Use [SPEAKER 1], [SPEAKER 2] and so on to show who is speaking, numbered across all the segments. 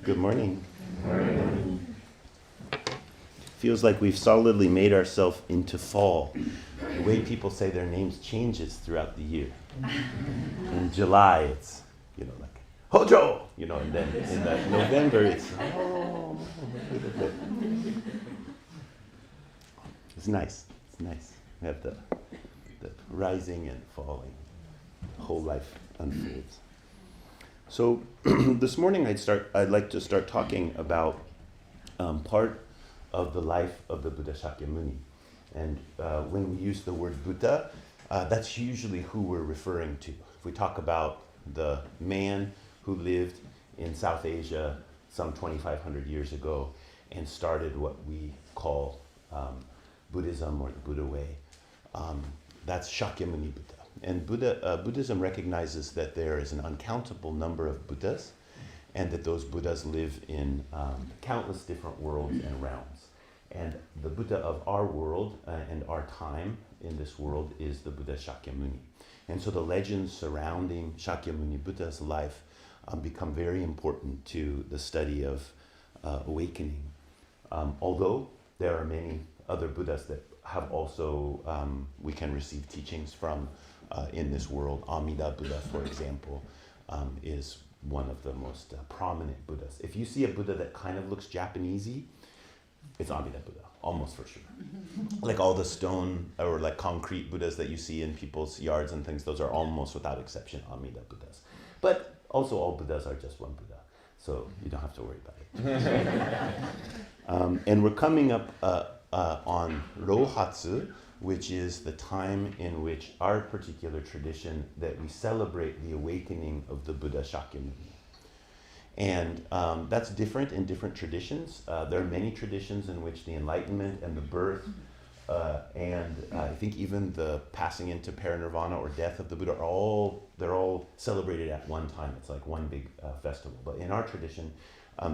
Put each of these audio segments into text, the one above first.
[SPEAKER 1] Good morning. Feels like we've solidly made ourselves into fall. The way people say their names changes throughout the year. In July, it's, like, Hojo! And then in November, it's, It's nice. It's nice. We have the rising and falling. The whole life unfolds. So this morning I'd like to start talking about part of the life of the Buddha Shakyamuni. And when we use the word Buddha, that's usually who we're referring to. If we talk about the man who lived in South Asia some 2,500 years ago and started what we call Buddhism or the Buddha way, that's Shakyamuni Buddha. And Buddhism recognizes that there is an uncountable number of Buddhas, and that those Buddhas live in countless different worlds and realms. And the Buddha of our world and our time in this world is the Buddha Shakyamuni. And so the legends surrounding Shakyamuni Buddha's life become very important to the study of awakening. Although there are many other Buddhas that have also, we can receive teachings from in this world. Amida Buddha, for example, is one of the most prominent Buddhas. If you see a Buddha that kind of looks Japanesey, it's Amida Buddha, almost for sure. Like all the stone or like concrete Buddhas that you see in people's yards and things, those are almost without exception Amida Buddhas. But also all Buddhas are just one Buddha, so you don't have to worry about it. And we're coming up on Rohatsu, which is the time in which our particular tradition that we celebrate the awakening of the Buddha Shakyamuni. And that's different in different traditions. There are many traditions in which the enlightenment and the birth and I think even the passing into parinirvana or death of the Buddha they're all celebrated at one time. It's like one big festival. But in our tradition,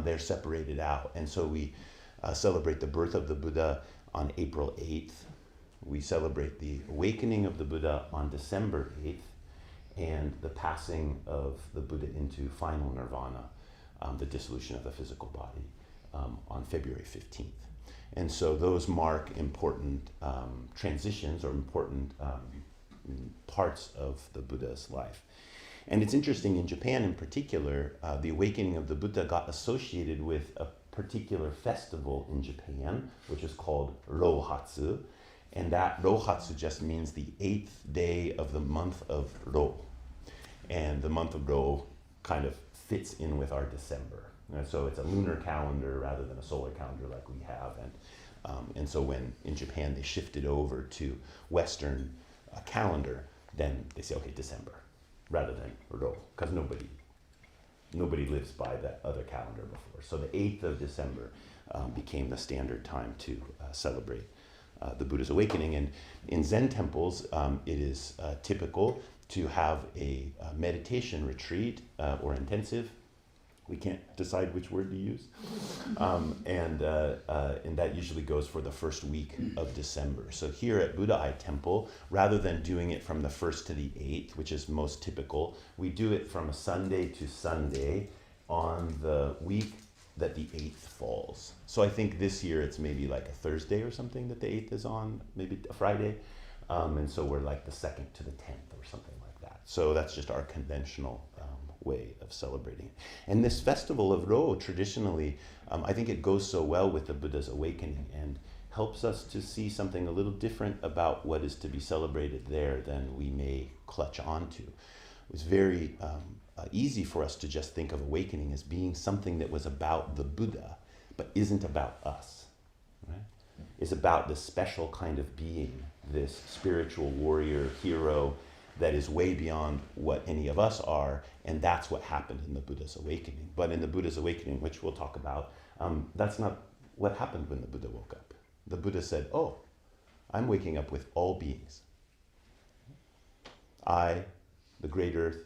[SPEAKER 1] they're separated out. And so we celebrate the birth of the Buddha on April 8th. We celebrate the awakening of the Buddha on December 8th, and the passing of the Buddha into final nirvana, the dissolution of the physical body, on February 15th. And so those mark important transitions or important parts of the Buddha's life. And it's interesting, in Japan in particular, the awakening of the Buddha got associated with a particular festival in Japan, which is called Rohatsu. And that Rohatsu just means the 8th day of the month of Ro. And the month of Ro kind of fits in with our December. And so it's a lunar calendar rather than a solar calendar like we have. And so when in Japan they shifted over to Western calendar, then they say, okay, December, rather than Ro, because nobody lives by that other calendar before. So the 8th of December became the standard time to celebrate the Buddha's awakening. And in Zen temples, it is typical to have a meditation retreat or intensive. We can't decide which word to use. And that usually goes for the first week of December. So here at Buddha Eye Temple, rather than doing it from the 1st to the 8th, which is most typical, we do it from a Sunday to Sunday on the week that the 8th falls. So I think this year it's maybe like a Thursday or something that the 8th is on, maybe a Friday. And so we're like the 2nd to the 10th or something like that. So that's just our conventional way of celebrating it. And this festival of Ro, traditionally, I think it goes so well with the Buddha's awakening and helps us to see something a little different about what is to be celebrated there than we may clutch onto. It was very easy for us to just think of awakening as being something that was about the Buddha, but isn't about us. Right? It's about this special kind of being, this spiritual warrior, hero, that is way beyond what any of us are, and that's what happened in the Buddha's awakening. But in the Buddha's awakening, which we'll talk about, that's not what happened when the Buddha woke up. The Buddha said, oh, I'm waking up with all beings. I, the great earth,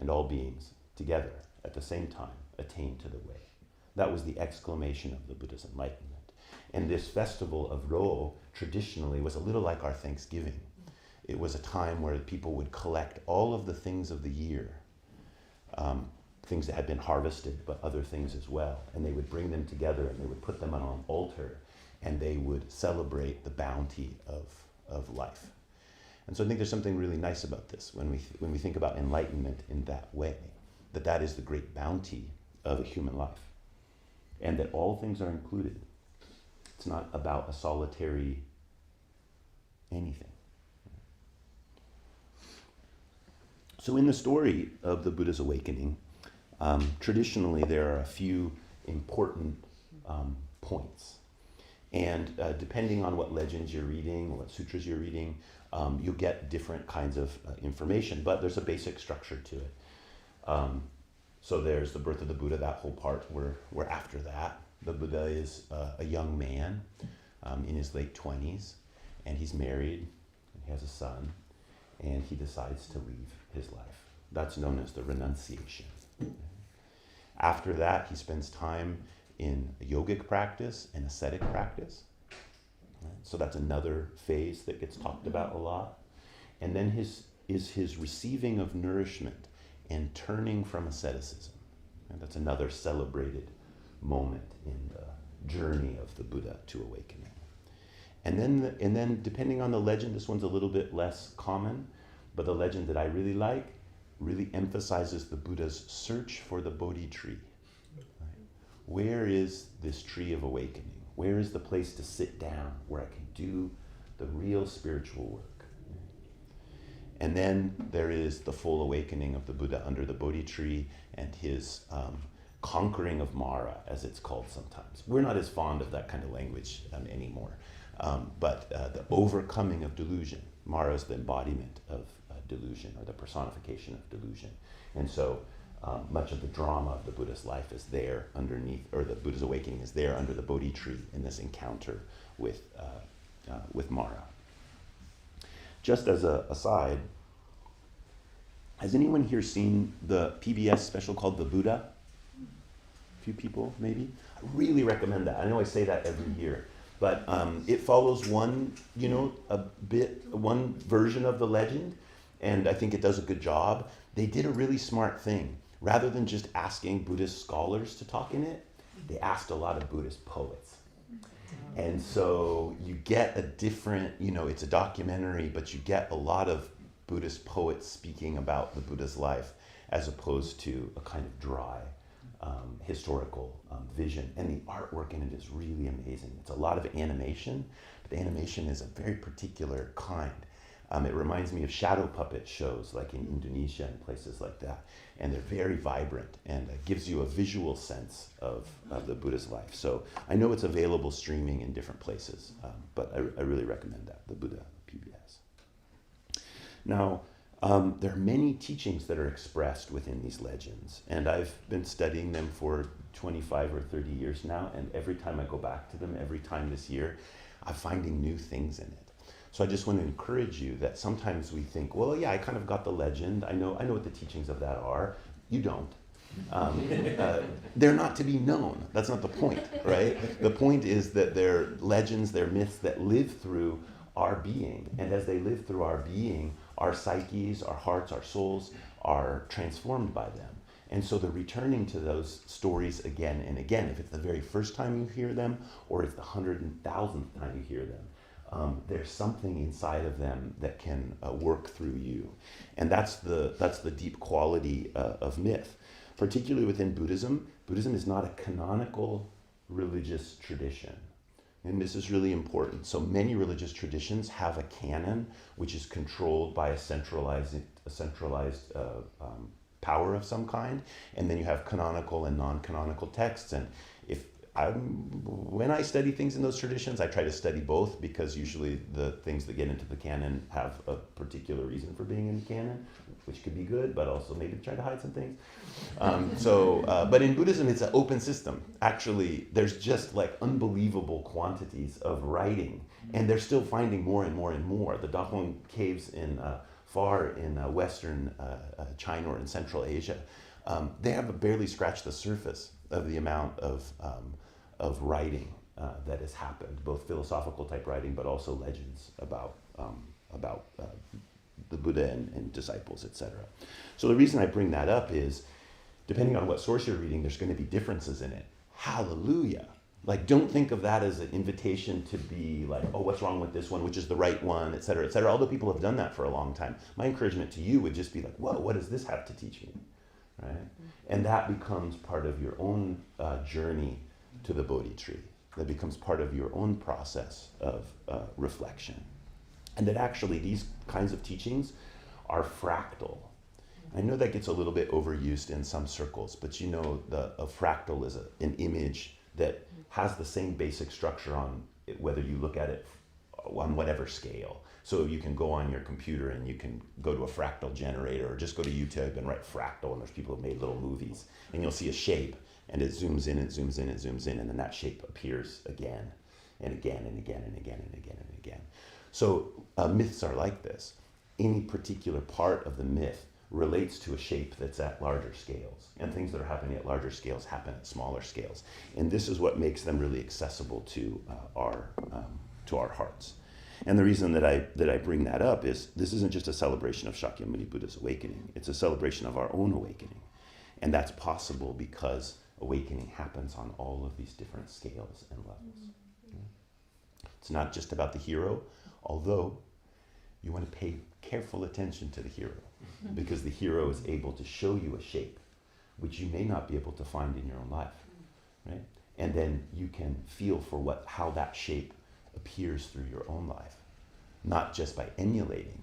[SPEAKER 1] and all beings together at the same time attain to the way. That was the exclamation of the Buddha's enlightenment. And this festival of Ro traditionally was a little like our Thanksgiving. It was a time where people would collect all of the things of the year things that had been harvested, but other things as well. And they would bring them together and they would put them on an altar and they would celebrate the bounty of life. And so I think there's something really nice about this when we think about enlightenment in that way, that is the great bounty of a human life, and that all things are included. It's not about a solitary anything. So in the story of the Buddha's awakening, traditionally there are a few important points. And depending on what legends you're reading, or what sutras you're reading, you'll get different kinds of information, but there's a basic structure to it. So there's the birth of the Buddha, that whole part, we're after that. The Buddha is a young man in his late 20s, and he's married, and he has a son, and he decides to leave his life. That's known as the renunciation. After that, he spends time in yogic practice and ascetic practice. So that's another phase that gets talked about a lot. And then his receiving of nourishment and turning from asceticism. And that's another celebrated moment in the journey of the Buddha to awakening. And then depending on the legend, this one's a little bit less common, but the legend that I really like really emphasizes the Buddha's search for the Bodhi tree. Right? Where is this tree of awakening? Where is the place to sit down where I can do the real spiritual work? And then there is the full awakening of the Buddha under the Bodhi tree and his conquering of Mara, as it's called sometimes. We're not as fond of that kind of language anymore. But the overcoming of delusion. Mara is the embodiment of delusion, or the personification of delusion. And so much of the drama of the Buddha's life is there underneath, or the Buddha's awakening is there under the Bodhi tree in this encounter with Mara. Just as an aside, has anyone here seen the PBS special called The Buddha? A few people, maybe? I really recommend that. I know I say that every year. But it follows one version of the legend, and I think it does a good job. They did a really smart thing. Rather than just asking Buddhist scholars to talk in it, they asked a lot of Buddhist poets. And so you get a different, it's a documentary, but you get a lot of Buddhist poets speaking about the Buddha's life as opposed to a kind of dry historical vision. And the artwork in it is really amazing. It's a lot of animation, but the animation is a very particular kind. It reminds me of shadow puppet shows like in Indonesia and places like that. And they're very vibrant and it gives you a visual sense of the Buddha's life. So I know it's available streaming in different places, but I really recommend that, the Buddha PBS. Now, there are many teachings that are expressed within these legends, and I've been studying them for 25 or 30 years now, and every time I go back to them, every time this year, I'm finding new things in it. So I just want to encourage you that sometimes we think, well, yeah, I kind of got the legend. I know what the teachings of that are. You don't. They're not to be known. That's not the point, right? The point is that they're legends, they're myths that live through our being. And as they live through our being, our psyches, our hearts, our souls are transformed by them. And so the returning to those stories again and again, if it's the very first time you hear them, or it's the 100,000th time you hear them, there's something inside of them that can work through you. And that's the deep quality of myth. Particularly within Buddhism, Buddhism is not a canonical religious tradition. And this is really important. So many religious traditions have a canon which is controlled by a centralized power of some kind, and then you have canonical and non-canonical texts. And when I study things in those traditions, I try to study both, because usually the things that get into the canon have a particular reason for being in the canon, which could be good, but also maybe try to hide some things. But in Buddhism, it's an open system. Actually, there's just like unbelievable quantities of writing, and they're still finding more and more and more. The Dahong caves far in western China or in Central Asia, they have barely scratched the surface of the amount of writing that has happened, both philosophical type writing, but also legends about the Buddha and disciples, etc. So the reason I bring that up is depending on what source you're reading, there's going to be differences in it. Hallelujah. Like, don't think of that as an invitation to be like, oh, what's wrong with this one, which is the right one, et cetera, et cetera. Although people have done that for a long time. My encouragement to you would just be like, whoa, what does this have to teach me, right? And that becomes part of your own journey to the Bodhi Tree. That becomes part of your own process of reflection. And that actually these kinds of teachings are fractal. I know that gets a little bit overused in some circles, but you know, a fractal is an image that has the same basic structure on it, whether you look at it on whatever scale. So you can go on your computer and you can go to a fractal generator, or just go to YouTube and write fractal, and there's people who made little movies, and you'll see a shape, and it zooms in, it zooms in, it zooms in, and then that shape appears again and again and again and again and again and again. So myths are like this. Any particular part of the myth relates to a shape that's at larger scales, and things that are happening at larger scales happen at smaller scales. And this is what makes them really accessible to our hearts. And the reason that I bring that up is this isn't just a celebration of Shakyamuni Buddha's awakening. It's a celebration of our own awakening. And that's possible because awakening happens on all of these different scales and levels. It's not just about the hero, although you want to pay careful attention to the hero, because the hero is able to show you a shape which you may not be able to find in your own life, right? And then you can feel for how that shape appears through your own life, not just by emulating,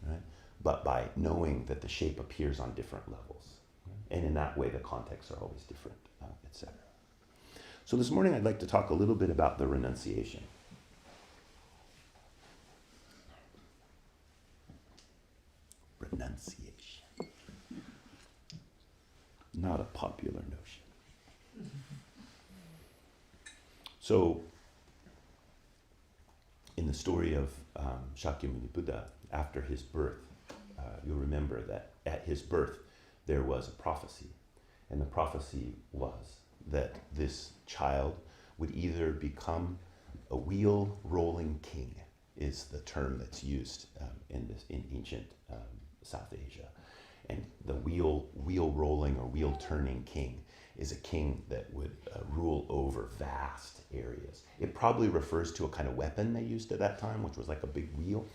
[SPEAKER 1] right? But by knowing that the shape appears on different levels, right? And in that way the contexts are always different, etc. So this morning I'd like to talk a little bit about the renunciation. Renunciation. Not a popular notion. So, in the story of Shakyamuni Buddha, after his birth, you'll remember that at his birth there was a prophecy. And the prophecy was that this child would either become a wheel-rolling king, is the term that's used in ancient South Asia. And the wheel-rolling or wheel-turning king is a king that would rule over vast areas. It probably refers to a kind of weapon they used at that time, which was like a big wheel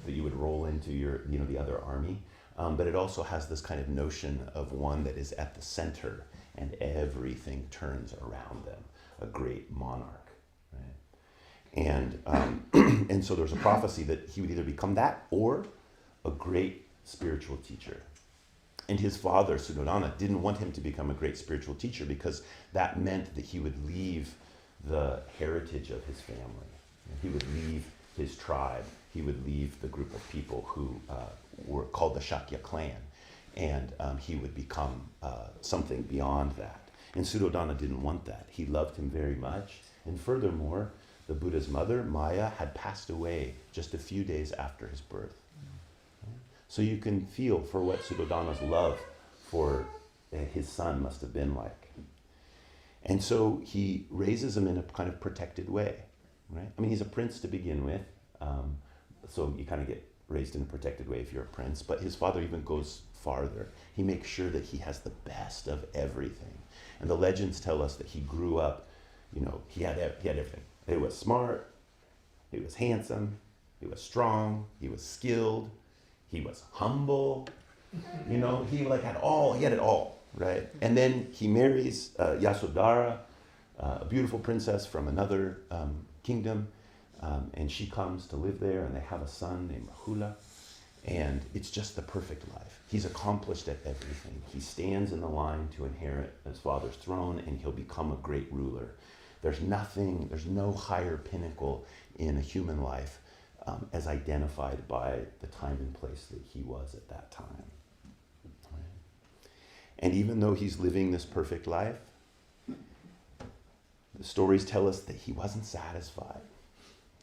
[SPEAKER 1] that you would roll into the other army. But it also has this kind of notion of one that is at the center and everything turns around them, a great monarch, right? And and so there's a prophecy that he would either become that or a great spiritual teacher. And his father, Suddhodana, didn't want him to become a great spiritual teacher because that meant that he would leave the heritage of his family. He would leave his tribe. He would leave the group of people who were called the Shakya clan. And he would become something beyond that. And Suddhodana didn't want that. He loved him very much. And furthermore, the Buddha's mother, Maya, had passed away just a few days after his birth. So you can feel for what Suddhodana's love for his son must have been like. And so he raises him in a kind of protected way, right? I mean, he's a prince to begin with, so you kind of get raised in a protected way if you're a prince, but his father even goes farther. He makes sure that he has the best of everything. And the legends tell us that he grew up, he had everything. He was smart, he was handsome, he was strong, he was skilled, he was humble, he had it all, right? And then he marries Yasodhara, a beautiful princess from another kingdom, and she comes to live there, and they have a son named Rahula, and it's just the perfect life. He's accomplished at everything. He stands in the line to inherit his father's throne, and he'll become a great ruler. There's no higher pinnacle in a human life as identified by the time and place that he was at that time. Right? And even though he's living this perfect life, the stories tell us that he wasn't satisfied.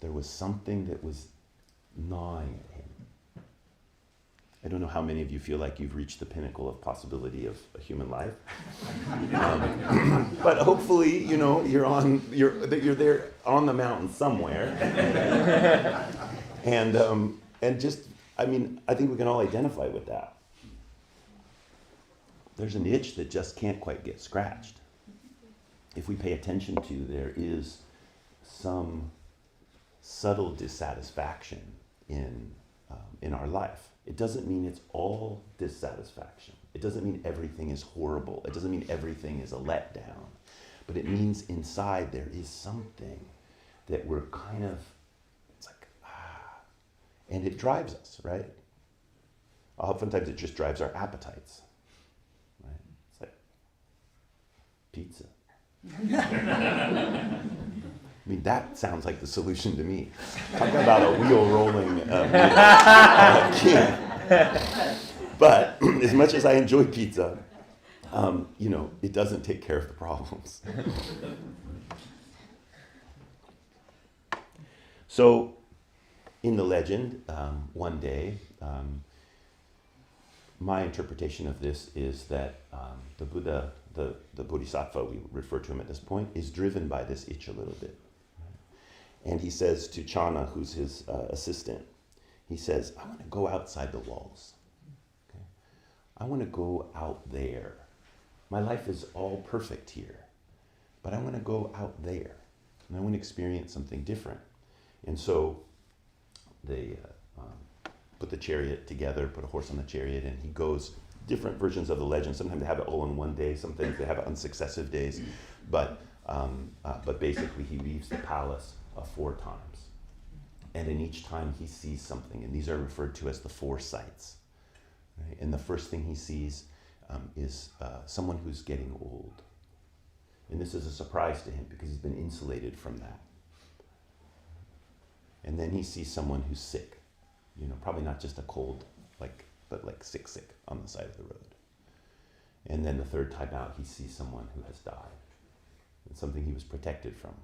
[SPEAKER 1] There was something that was gnawing at him. I don't know how many of you feel like you've reached the pinnacle of possibility of a human life, but hopefully, you're there on the mountain somewhere, and I think we can all identify with that. there's an itch that just can't quite get scratched. If we pay attention to, there is some subtle dissatisfaction in our life. It doesn't mean it's all dissatisfaction. It doesn't mean everything is horrible. It doesn't mean everything is a letdown. But it means inside there is something that we're kind of, it's like, and it drives us, right? Oftentimes it just drives our appetites, right? It's like pizza. I mean, that sounds like the solution to me. Talking about a wheel-rolling king. But as much as I enjoy pizza, it doesn't take care of the problems. So, in the legend, one day, my interpretation of this is that the Buddha, the Bodhisattva, we refer to him at this point, is driven by this itch a little bit. And he says to Channa, who's his assistant, he says, I want to go outside the walls. Okay? I want to go out there. My life is all perfect here, but I want to go out there, and I want to experience something different. And so they put the chariot together, put a horse on the chariot, and he goes, different versions of the legend. Sometimes they have it all in one day, sometimes they have it on successive days, but basically he leaves the palace 4 times. And in each time he sees something, and these are referred to as the 4 sights. Right? And the first thing he sees is someone who's getting old. And this is a surprise to him because he's been insulated from that. And then he sees someone who's sick, probably not just a cold, but like sick on the side of the road. And then the 3rd time out, he sees someone who has died. It's something he was protected from.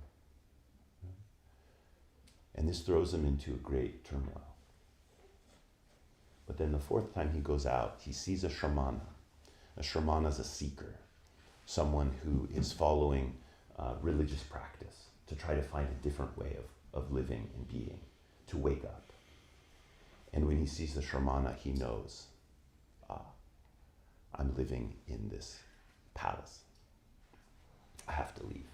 [SPEAKER 1] And this throws him into a great turmoil. But then the 4th time he goes out, he sees a shramana. A shramana is a seeker, someone who is following religious practice to try to find a different way of living and being, to wake up. And when he sees the shramana, he knows, I'm living in this palace. I have to leave.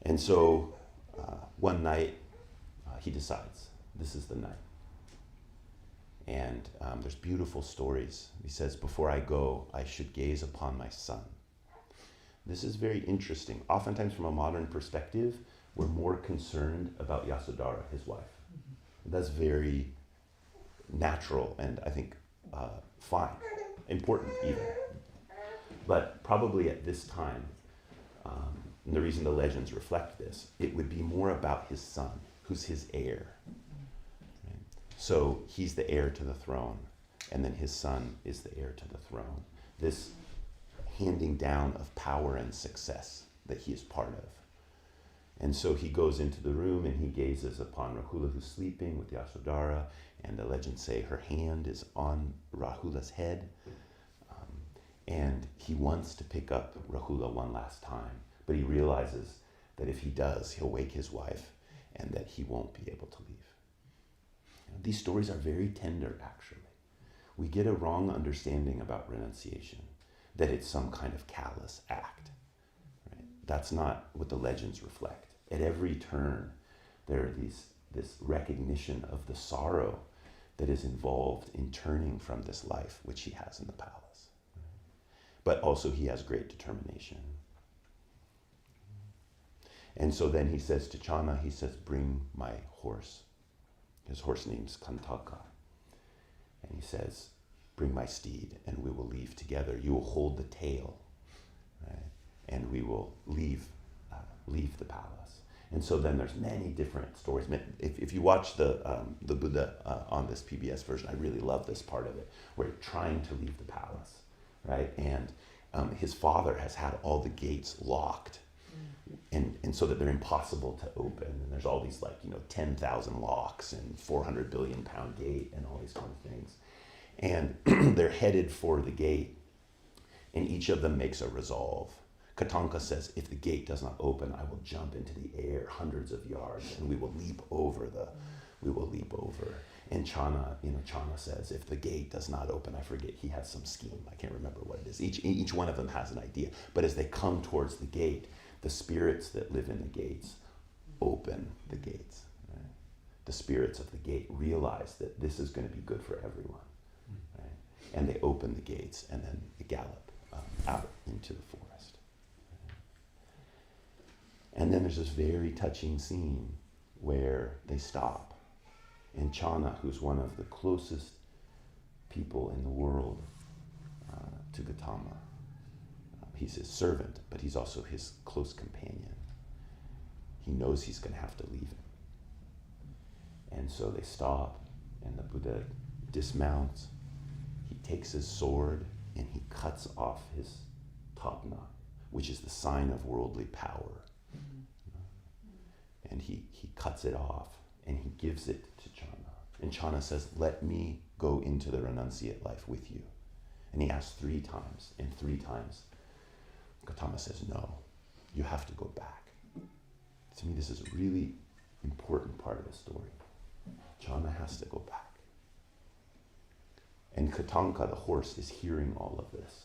[SPEAKER 1] And so one night, he decides, this is the night. And there's beautiful stories. He says, before I go, I should gaze upon my son. This is very interesting. Oftentimes from a modern perspective, we're more concerned about Yasodhara, his wife. That's very natural and I think fine, important even. But probably at this time, and the reason the legends reflect this, it would be more about his son, who's his heir. Right? So he's the heir to the throne, and then his son is the heir to the throne. This handing down of power and success that he is part of. And so he goes into the room and he gazes upon Rahula, who's sleeping with Yasodhara, and the legends say her hand is on Rahula's head, and he wants to pick up Rahula one last time, but he realizes that if he does, he'll wake his wife and that he won't be able to leave. These stories are very tender, actually. We get a wrong understanding about renunciation, that it's some kind of callous act. Right? That's not what the legends reflect. At every turn, there are this recognition of the sorrow that is involved in turning from this life which he has in the palace. But also he has great determination. And so then he says to Channa, he says, bring my horse. His horse name's Kantaka. And he says, bring my steed and we will leave together. You will hold the tail, right? And we will leave the palace. And so then there's many different stories. If you watch the Buddha on this PBS version, I really love this part of it, where he's trying to leave the palace, right? And his father has had all the gates locked, and so that they're impossible to open. And there's all these 10,000 locks and 400 billion pound gate and all these kind of things. And they're headed for the gate, and each of them makes a resolve. Katanka says, if the gate does not open, I will jump into the air hundreds of yards and we will leap over. And Chana says, if the gate does not open, I forget, he has some scheme. I can't remember what it is. Each one of them has an idea. But as they come towards the gate, the spirits that live in the gates open the gates. Right? The spirits of the gate realize that this is going to be good for everyone. Right? And they open the gates, and then they gallop out into the forest. And then there's this very touching scene where they stop. And Chana, who's one of the closest people in the world to Guatama, he's his servant, but he's also his close companion. He knows he's going to have to leave him. And so they stop, and the Buddha dismounts. He takes his sword, and he cuts off his tapna, which is the sign of worldly power. And he cuts it off, and he gives it to Chana. And Chana says, let me go into the renunciate life with you. And he asks 3 times, and 3 times Guatama says, no, you have to go back. To me, this is a really important part of the story. Chana has to go back. And Katanka, the horse, is hearing all of this.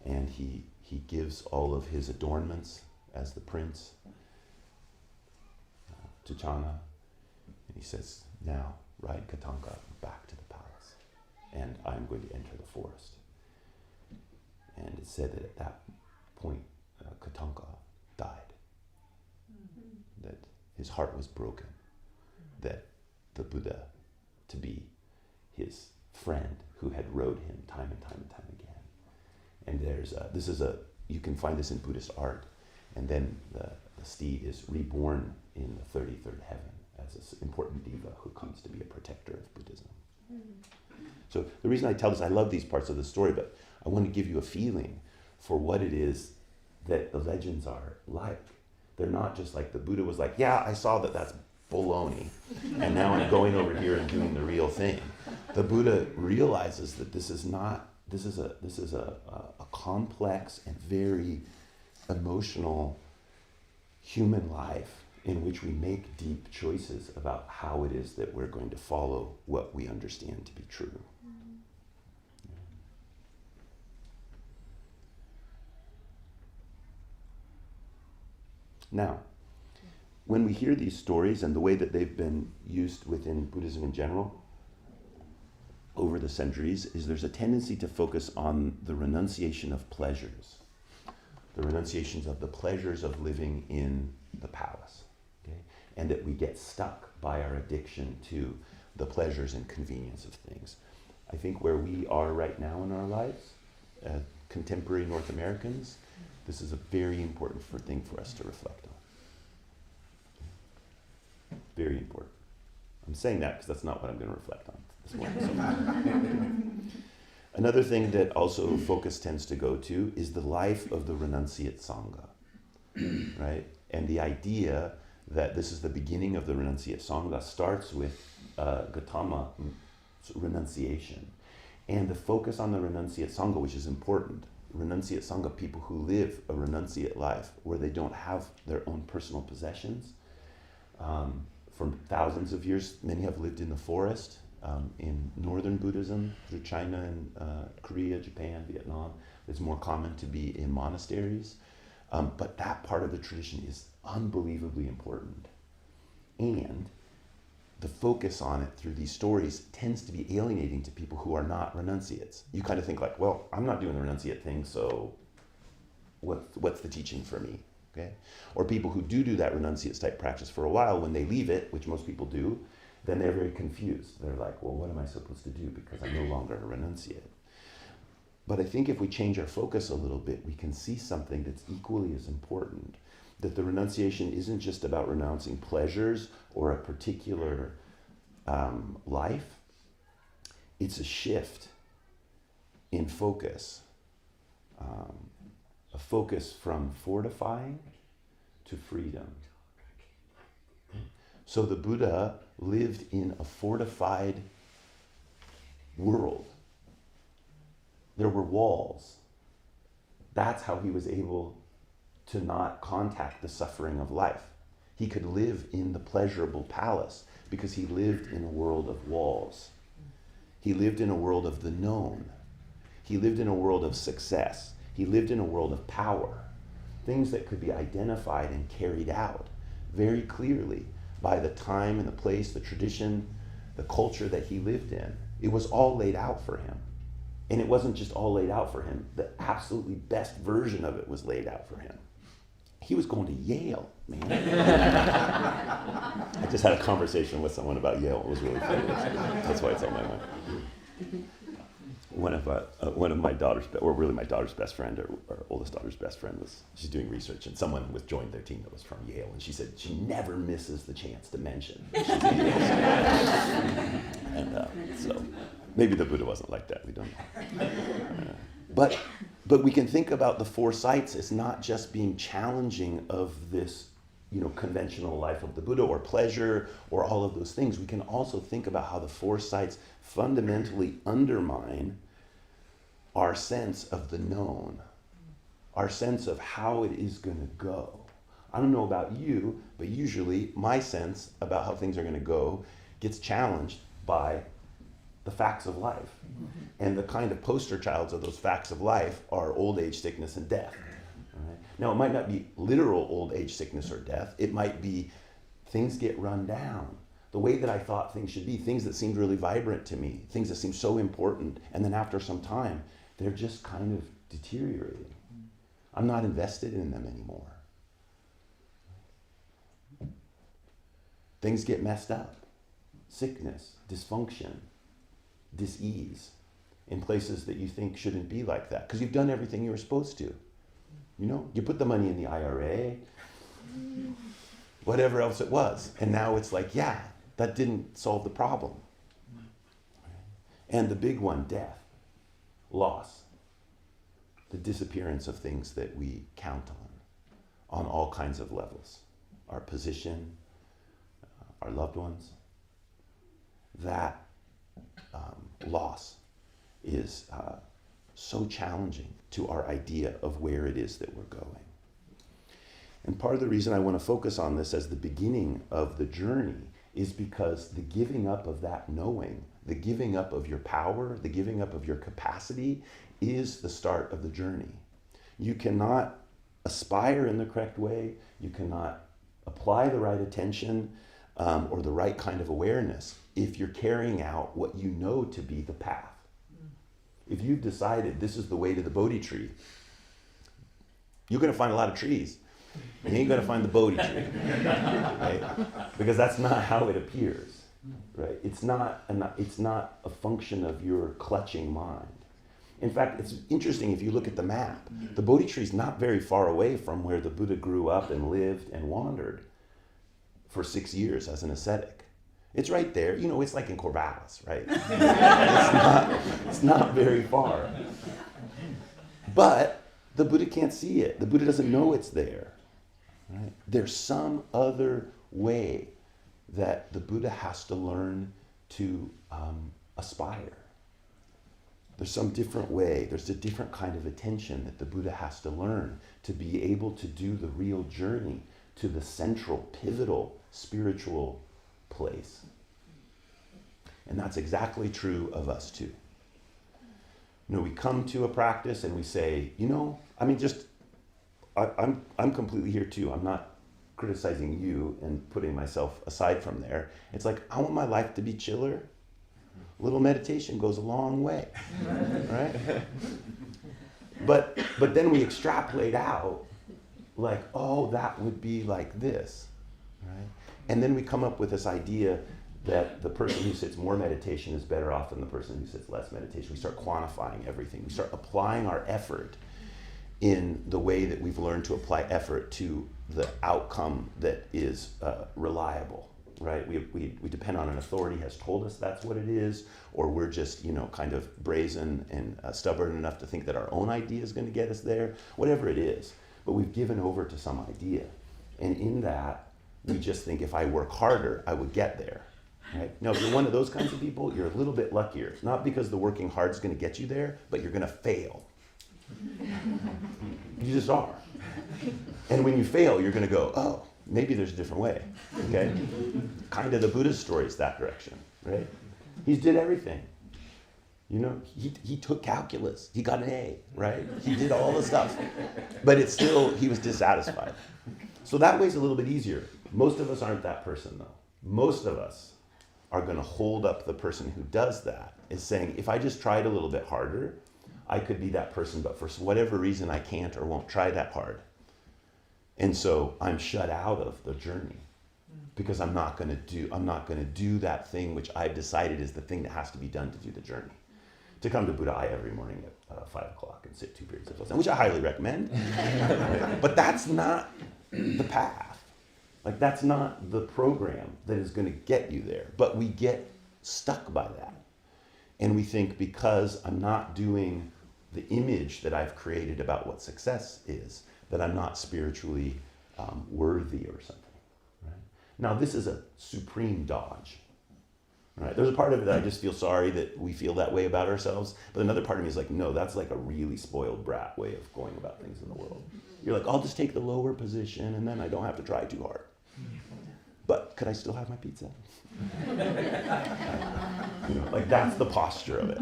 [SPEAKER 1] And he gives all of his adornments as the prince to Chana. And he says, now ride Katanka back to the palace. And I'm going to enter the forest. And it said that at that point, Katanka died. That his heart was broken. That the Buddha, to be his friend who had rode him time and time and time again. And you can find this in Buddhist art. And then the steed is reborn in the 33rd heaven as an important diva who comes to be a protector of Buddhism. So the reason I tell this, I love these parts of the story, but I want to give you a feeling for what it is that the legends are like. They're not just like the Buddha was like, yeah, I saw that that's baloney, and now I'm going over here and doing the real thing. The Buddha realizes that this is a complex and very emotional human life in which we make deep choices about how it is that we're going to follow what we understand to be true. Now, when we hear these stories and the way that they've been used within Buddhism in general over the centuries, is there's a tendency to focus on the renunciation of pleasures, the renunciations of the pleasures of living in the palace, okay? And that we get stuck by our addiction to the pleasures and convenience of things. I think where we are right now in our lives, contemporary North Americans, this is a very important thing for us to reflect on. Very important. I'm saying that because that's not what I'm going to reflect on this morning. So. Another thing that also focus tends to go to is the life of the renunciate Sangha, right? And the idea that this is the beginning of the renunciate Sangha starts with Gautama renunciation. And the focus on the renunciate Sangha, which is important, renunciate Sangha, people who live a renunciate life where they don't have their own personal possessions. For thousands of years, many have lived in the forest. In northern Buddhism, through China and Korea, Japan, Vietnam, it's more common to be in monasteries. But that part of the tradition is unbelievably important. And the focus on it through these stories tends to be alienating to people who are not renunciates. You kind of think like, well, I'm not doing the renunciate thing, so what's the teaching for me? Okay? Or people who do that renunciate type practice for a while, when they leave it, which most people do, then they're very confused. They're like, well, what am I supposed to do because I'm no longer a renunciate? But I think if we change our focus a little bit, we can see something that's equally as important, that the renunciation isn't just about renouncing pleasures or a particular life. It's a shift in focus, a focus from fortifying to freedom. So the Buddha lived in a fortified world. There were walls. That's how he was able to not contact the suffering of life. He could live in the pleasurable palace because he lived in a world of walls. He lived in a world of the known. He lived in a world of success. He lived in a world of power. Things that could be identified and carried out very clearly by the time and the place, the tradition, the culture that he lived in. It was all laid out for him. And it wasn't just all laid out for him. The absolutely best version of it was laid out for him. He was going to Yale, man. I just had a conversation with someone about Yale. It was really funny. That's why it's on my mind. One of my daughter's, or really my daughter's best friend, or oldest daughter's best friend, she's doing research, and someone joined their team that was from Yale, and she said she never misses the chance to mention she's a Yale student. And so maybe the Buddha wasn't like that. We don't know. But we can think about the four sights as not just being challenging of this, conventional life of the Buddha or pleasure or all of those things. We can also think about how the four sights fundamentally undermine our sense of the known, our sense of how it is going to go. I don't know about you, but usually my sense about how things are going to go gets challenged by the facts of life. And the kind of poster childs of those facts of life are old age, sickness, and death. Right? Now, it might not be literal old age, sickness, or death. It might be things get run down. The way that I thought things should be, things that seemed really vibrant to me, things that seemed so important, and then after some time, they're just kind of deteriorating. I'm not invested in them anymore. Things get messed up. Sickness, dysfunction, dis-ease in places that you think shouldn't be like that because you've done everything you were supposed to. You put the money in the IRA, whatever else it was, and now it's like, yeah, that didn't solve the problem. And the big one, death, loss, the disappearance of things that we count on all kinds of levels, our position, our loved ones. That loss is so challenging to our idea of where it is that we're going. And part of the reason I want to focus on this as the beginning of the journey is because the giving up of that knowing, the giving up of your power, the giving up of your capacity is the start of the journey. You cannot aspire in the correct way, you cannot apply the right attention or the right kind of awareness if you're carrying out what you know to be the path. If you've decided this is the way to the Bodhi Tree, you're going to find a lot of trees. You ain't going to find the Bodhi Tree, right? Because that's not how it appears, right? It's not a function of your clutching mind. In fact, it's interesting if you look at the map. The Bodhi Tree is not very far away from where the Buddha grew up and lived and wandered for 6 years as an ascetic. It's right there. It's like in Corvallis, right? It's not very far. But the Buddha can't see it. The Buddha doesn't know it's there. Right? There's some other way that the Buddha has to learn to aspire. There's some different way. There's a different kind of attention that the Buddha has to learn to be able to do the real journey to the central, pivotal, spiritual place. And that's exactly true of us too. We come to a practice and we say, I'm completely here too. I'm not criticizing you and putting myself aside from there. It's like, I want my life to be chiller. A little meditation goes a long way, right? But then we extrapolate out like, oh, that would be like this, right? And then we come up with this idea that the person who sits more meditation is better off than the person who sits less meditation. We start quantifying everything. We start applying our effort in the way that we've learned to apply effort to the outcome that is reliable, right? We depend on an authority has told us that's what it is, or we're just, kind of brazen and stubborn enough to think that our own idea is going to get us there, whatever it is. But we've given over to some idea. And in that, we just think if I work harder, I would get there. Right? Now, if you're one of those kinds of people, you're a little bit luckier. Not because the working hard is going to get you there, but you're going to fail. You just are. And when you fail, you're going to go, oh, maybe there's a different way, okay? Kind of the Buddha's story is that direction, right? He did everything. You know, he took calculus. He got an A, right? He did all the stuff. But it's still, he was dissatisfied. So that way's a little bit easier. Most of us aren't that person, though. Most of us are going to hold up the person who does that as saying, if I just tried a little bit harder, I could be that person, but for whatever reason I can't or won't try that hard. And so I'm shut out of the journey because I'm not going to do that thing which I've decided is the thing that has to be done to do the journey. To come to Buddha every morning at 5 o'clock and sit 2 periods of Zazen, which I highly recommend. But that's not the path. Like, that's not the program that is going to get you there. But we get stuck by that. And we think because I'm not doing the image that I've created about what success is, that I'm not spiritually worthy or something. Right? Now, this is a supreme dodge. Right? There's a part of it that I just feel sorry that we feel that way about ourselves, but another part of me is like, no, that's like a really spoiled brat way of going about things in the world. You're like, I'll just take the lower position and then I don't have to try too hard. But could I still have my pizza? You know, like that's the posture of it.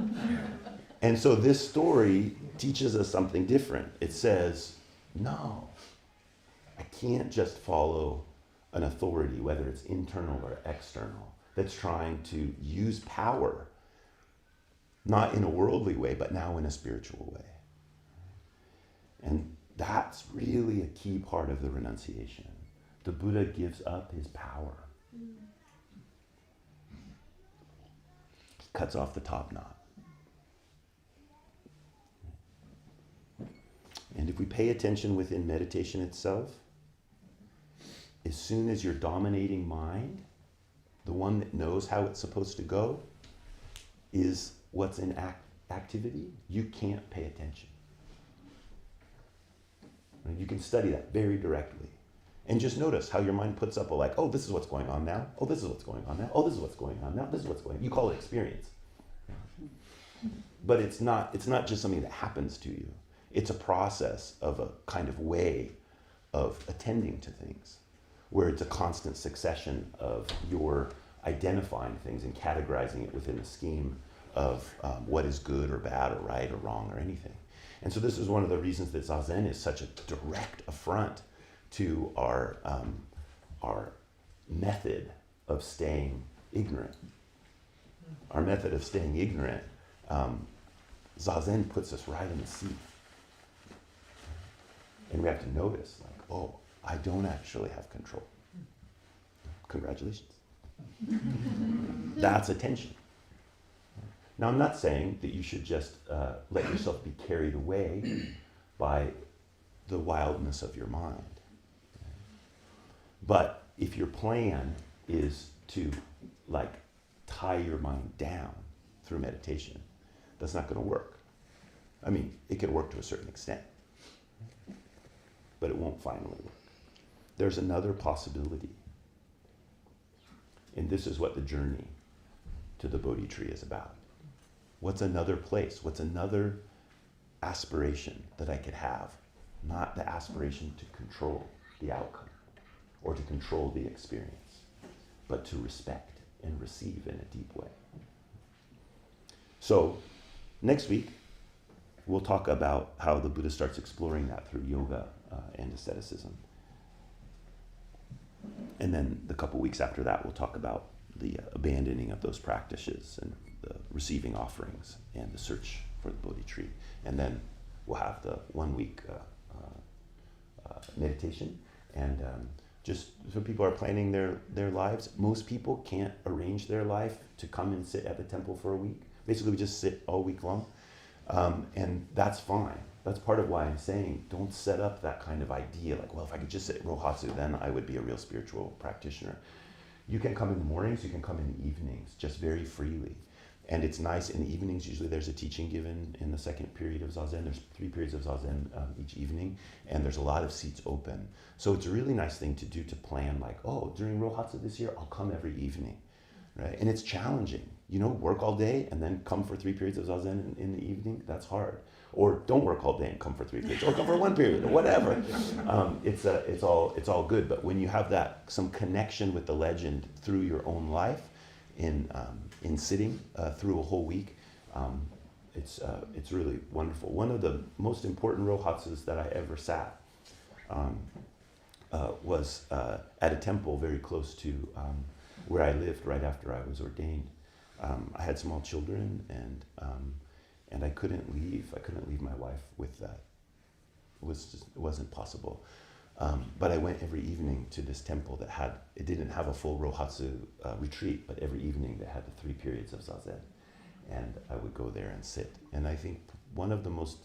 [SPEAKER 1] And so this story teaches us something different. It says, no, I can't just follow an authority, whether it's internal or external, that's trying to use power, not in a worldly way, but now in a spiritual way. And that's really a key part of the renunciation. The Buddha gives up his power. He cuts off the top knot. And if we pay attention within meditation itself, as soon as your dominating mind, the one that knows how it's supposed to go, is what's in activity, you can't pay attention. You can study that very directly. And just notice how your mind puts up a like, oh, this is what's going on now. Oh, this is what's going on now. Oh, this is what's going on now. This is what's going on. You call it experience. But it's not just something that happens to you. It's a process of a kind of way of attending to things, where it's a constant succession of your identifying things and categorizing it within a scheme of what is good or bad or right or wrong or anything. And so this is one of the reasons that Zazen is such a direct affront to our method of staying ignorant. Our method of staying ignorant, Zazen puts us right in the seat. And we have to notice, like, oh, I don't actually have control. Congratulations. That's attention. Now, I'm not saying that you should just let yourself be carried away by the wildness of your mind. But if your plan is to, like, tie your mind down through meditation, that's not going to work. I mean, it can work to a certain extent, but it won't finally work. There's another possibility. And this is what the journey to the Bodhi Tree is about. What's another place? What's another aspiration that I could have? Not the aspiration to control the outcome or to control the experience, but to respect and receive in a deep way. So next week, we'll talk about how the Buddha starts exploring that through yoga and asceticism. And then the couple weeks after that, we'll talk about the abandoning of those practices and the receiving offerings and the search for the Bodhi tree. And then we'll have the 1 week meditation. And just so people are planning their lives, most people can't arrange their life to come and sit at the temple for a week. Basically, we just sit all week long. And that's fine. That's part of why I'm saying don't set up that kind of idea like, well, if I could just sit at Rohatsu, then I would be a real spiritual practitioner. You can come in the mornings, you can come in the evenings, just very freely. And it's nice in the evenings, usually there's a teaching given in the second period of Zazen. There's 3 periods of Zazen each evening, and there's a lot of seats open. So it's a really nice thing to do to plan like, oh, during Rohatsu this year, I'll come every evening, right? And it's challenging work all day and then come for 3 periods of zazen in the evening. That's hard. Or don't work all day and come for 3 periods, or come for 1 period, or whatever. It's all good. But when you have some connection with the legend through your own life, in sitting through a whole week, it's really wonderful. One of the most important rohatsus that I ever sat was at a temple very close to where I lived right after I was ordained. I had small children, and I couldn't leave. I couldn't leave my wife with that. It wasn't possible. But I went every evening to this temple it didn't have a full rohatsu retreat, but every evening they had the 3 periods of zazen. And I would go there and sit. And I think one of the most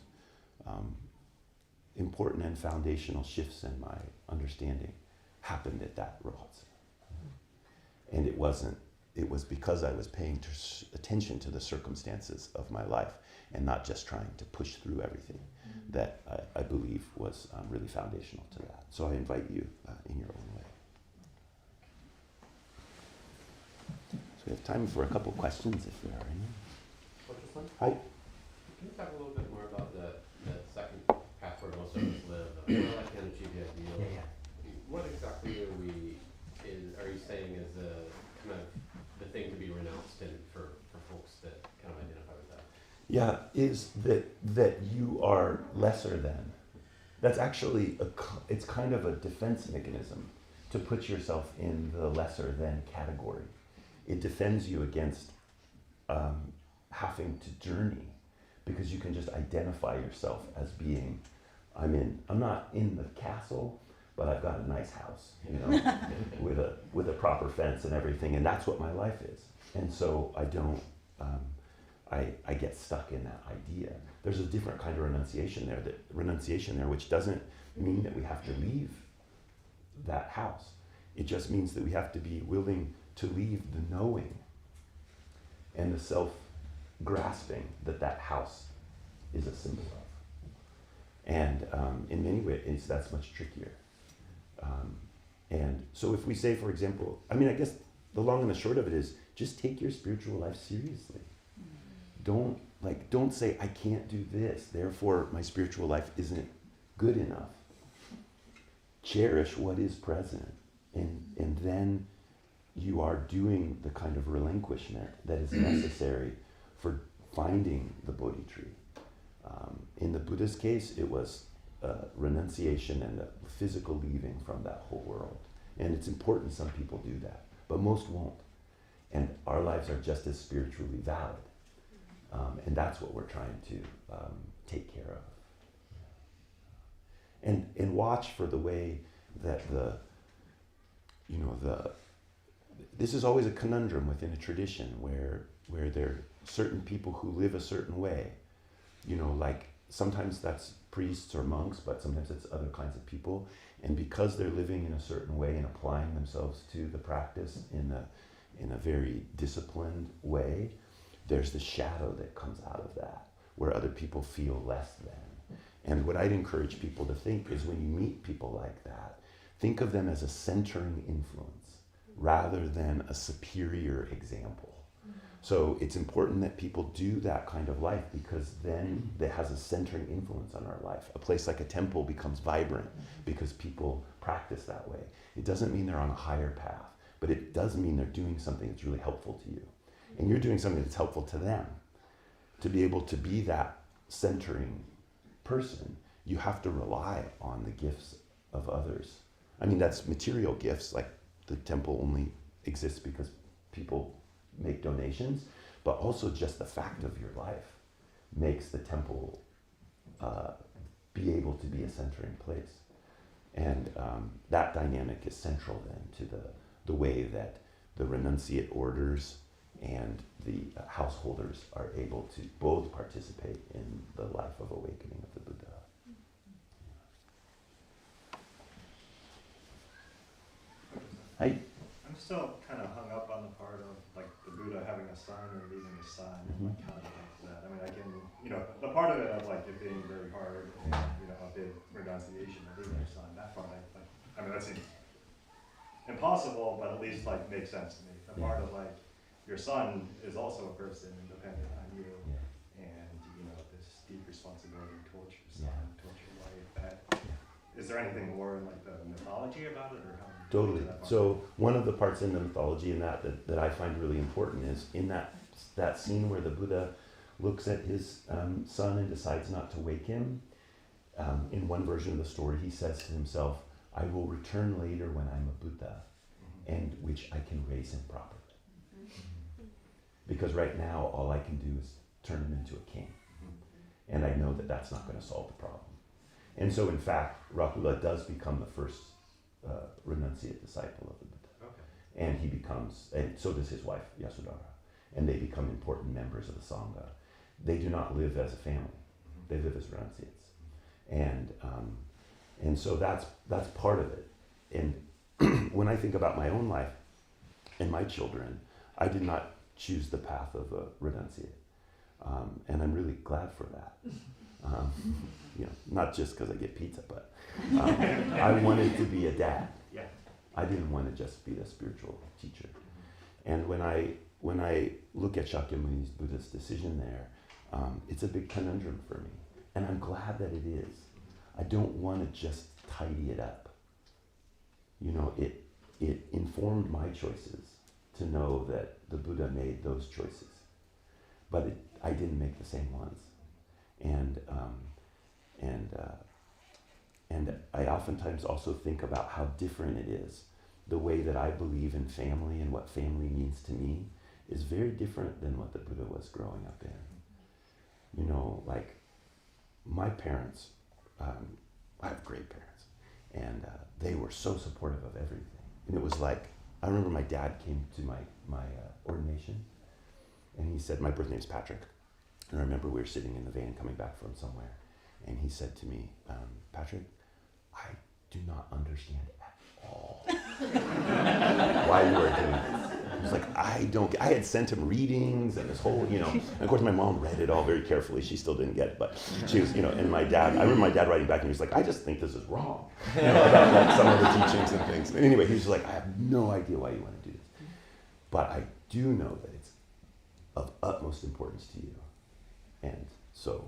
[SPEAKER 1] important and foundational shifts in my understanding happened at that rohatsu. And it was because I was paying attention to the circumstances of my life and not just trying to push through everything that I believe was really foundational to that. So I invite you in your own way. So we have time for a couple questions if there are any. Hi.
[SPEAKER 2] Can you talk a little bit more about the second path where most of us live? I can achieve the ideal.
[SPEAKER 1] Yeah.
[SPEAKER 2] What exactly are you saying is kind of the thing to be renounced in for folks that kind of identify with that?
[SPEAKER 1] Yeah, is that you are lesser than. That's actually it's kind of a defense mechanism to put yourself in the lesser than category. It defends you against having to journey, because you can just identify yourself as being, I'm not in the castle, but I've got a nice house, with a proper fence and everything, and that's what my life is. And so I don't, I get stuck in that idea. There's a different kind of renunciation there, which doesn't mean that we have to leave that house. It just means that we have to be willing to leave the knowing and the self-grasping that house is a symbol of. And in many ways, that's much trickier. And so if we say, for example, I guess the long and the short of it is, just take your spiritual life seriously. Don't say, I can't do this, therefore my spiritual life isn't good enough. Cherish what is present, and then you are doing the kind of relinquishment that is necessary for finding the Bodhi Tree. In the Buddha's case, it was renunciation and the physical leaving from that whole world. And it's important some people do that, but most won't. And our lives are just as spiritually valid. And that's what we're trying to take care of. And watch for the way that this is always a conundrum within a tradition where there are certain people who live a certain way. Like sometimes that's priests or monks, but sometimes it's other kinds of people. And because they're living in a certain way and applying themselves to the practice in a very disciplined way, there's the shadow that comes out of that, where other people feel less than. And what I'd encourage people to think is, when you meet people like that, think of them as a centering influence rather than a superior example. So it's important that people do that kind of life, because then that has a centering influence on our life. A place like a temple becomes vibrant because people practice that way. It doesn't mean they're on a higher path, but it does mean they're doing something that's really helpful to you. And you're doing something that's helpful to them. To be able to be that centering person, you have to rely on the gifts of others. That's material gifts, like the temple only exists because people make donations, but also just the fact of your life makes the temple be able to be a centering place. And that dynamic is central then to the way that the renunciate orders and the householders are able to both participate in the life of awakening of the Buddha.
[SPEAKER 3] I'm still kind of hung up on the part of the Buddha having a son or leaving a son, and how to think that. I can, the part of it of it being very hard and a big renunciation of leaving a son. That part, that seems impossible, but at least makes sense to me. The part of your son is also a person dependent on you,
[SPEAKER 1] Yeah.
[SPEAKER 3] and this deep responsibility towards your son,
[SPEAKER 1] Yeah.
[SPEAKER 3] towards your wife. Is there anything more in like the mythology about it, or how? do you
[SPEAKER 1] Totally.
[SPEAKER 3] relate to that part?
[SPEAKER 1] So one of the parts in the mythology in that I find really important is in that scene where the Buddha looks at his son and decides not to wake him. In one version of the story, he says to himself, "I will return later when I'm a Buddha, and which I can raise him properly. Because right now, all I can do is turn him into a king, and I know that that's not going to solve the problem." And so, in fact, Rahula does become the first renunciate disciple of the Buddha.
[SPEAKER 3] Okay.
[SPEAKER 1] And he becomes, and so does his wife, Yasudhara. And they become important members of the Sangha. They do not live as a family. They live as renunciates. And so that's part of it. And when I think about my own life and my children, I did not choose the path of a renunciate. And I'm really glad for that. Not just because I get pizza, but I wanted to be a dad.
[SPEAKER 3] Yeah.
[SPEAKER 1] I didn't want to just be the spiritual teacher. And when I look at Shakyamuni Buddha's decision there, it's a big conundrum for me. And I'm glad that it is. I don't want to just tidy it up. It informed my choices to know that the Buddha made those choices. But I didn't make the same ones. And I oftentimes also think about how different it is. The way that I believe in family and what family means to me is very different than what the Buddha was growing up in. Like my parents, I have great parents, and they were so supportive of everything. And it was like, I remember my dad came to my ordination, and he said, my birth name is Patrick. And I remember we were sitting in the van coming back from somewhere, and he said to me, "Patrick, I do not understand at all why you are doing this." He was like, I had sent him readings and this whole, and of course my mom read it all very carefully. She still didn't get it, but she was, and my dad, I remember my dad writing back and he was like, "I just think this is wrong," about like some of the teachings and things. And anyway, he was like, "I have no idea why you want to do this, but I do know that it's of utmost importance to you. And so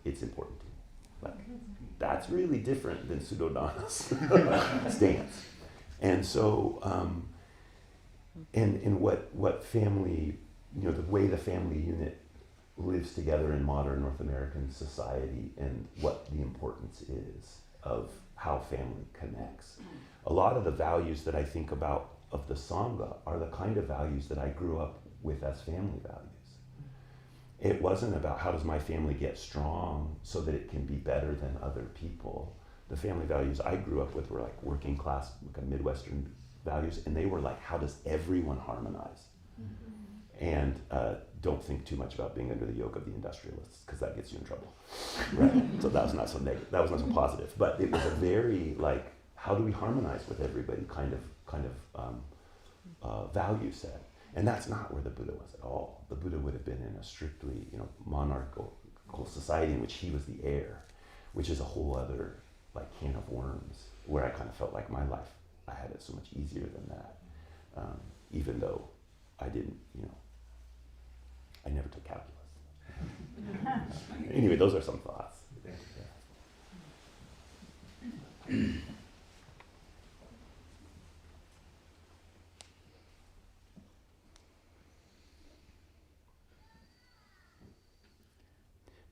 [SPEAKER 1] it's important to me." Like, that's really different than Suddhodana's stance. And so, and what family, the way the family unit lives together in modern North American society and what the importance is of how family connects. A lot of the values that I think about of the Sangha are the kind of values that I grew up with as family values. It wasn't about how does my family get strong so that it can be better than other people. The family values I grew up with were like working class, like a Midwestern values, and they were like, how does everyone harmonize? And don't think too much about being under the yoke of the industrialists, because that gets you in trouble. Right? So that was not so negative. That was not so positive. But it was a very like, how do we harmonize with everybody kind of value set. And that's not where the Buddha was at all. The Buddha would have been in a strictly, monarchical society in which he was the heir, which is a whole other like can of worms, where I kind of felt like my life, I had it so much easier than that, even though I didn't, I never took calculus. Anyway, those are some thoughts. Yeah.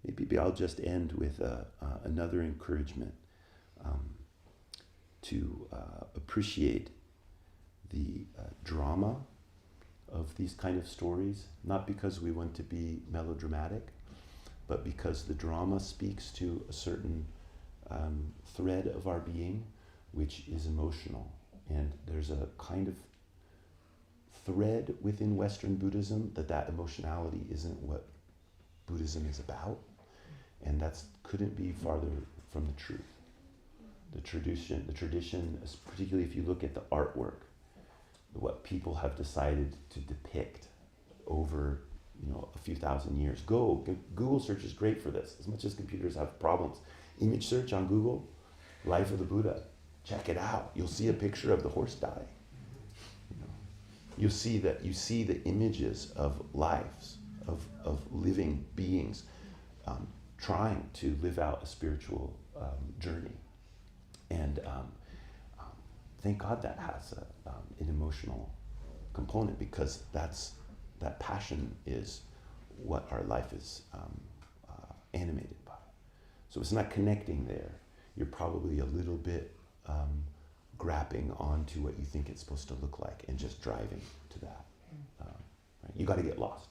[SPEAKER 1] Maybe I'll just end with another encouragement to appreciate the drama of these kind of stories, not because we want to be melodramatic, but because the drama speaks to a certain thread of our being, which is emotional. And there's a kind of thread within Western Buddhism that emotionality isn't what Buddhism is about. And that couldn't be farther from the truth. The tradition, particularly if you look at the artwork, what people have decided to depict over, a few thousand years. Google search is great for this, as much as computers have problems. Image search on Google, Life of the Buddha. Check it out. You'll see a picture of the horse die. you see the images of lives, of living beings trying to live out a spiritual journey. And thank God that has an emotional component, because that passion is what our life is animated by. So if it's not connecting there, you're probably a little bit grappling onto what you think it's supposed to look like and just driving to that. Right? You got to get lost.